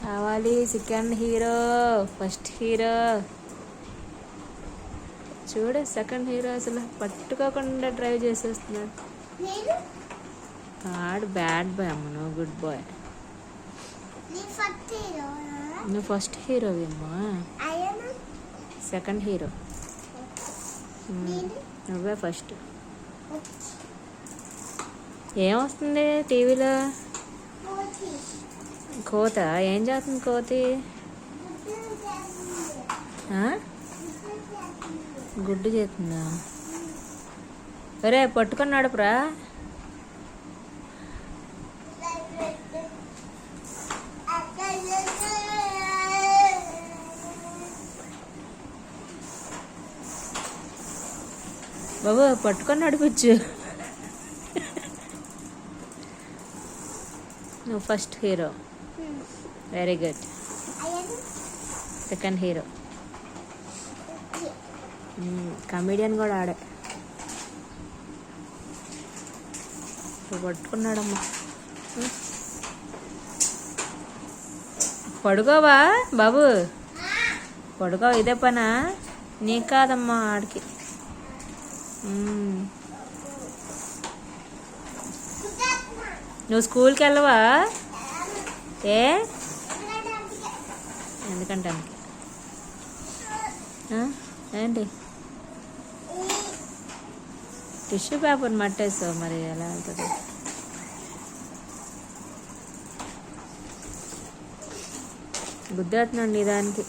కావాలి second hero, first hero చూడు. Second hero అసలు పట్టుకోకుండా డ్రైవ్ చేసేస్తున్నాడు. ఆడు బ్యాడ్ బాయ్ అమ్మ, నువ్వు గుడ్ బాయ్. నువ్వు ఫస్ట్ హీరోవి అమ్మా, సెకండ్ హీరో నువ్వే ఫస్ట్. ఏమొస్తుంది టీవీలో? కోత. ఏం చేస్తుంది కోతి? గుడ్డు చేస్తుందా? ఒరే పట్టుకొని నడుపురా. బాబు పట్టుకొని నడిపించు. నువ్వు first hero, very good. Second hero comedian కూడా ఆడే. పట్టుకున్నాడమ్మా. పడుకోవా బాబు, పడుకో. ఇదే పనా? నీకు కాదమ్మా, ఆడికి. నువ్వు స్కూల్కి వెళ్ళవా? ఎందుకంటే ఏంటి టిష్యూ పేపర్ మట్టేసావు, మరి ఎలా వెళ్తుంది? గుద్దేస్తున్నాడు నీ దానికి.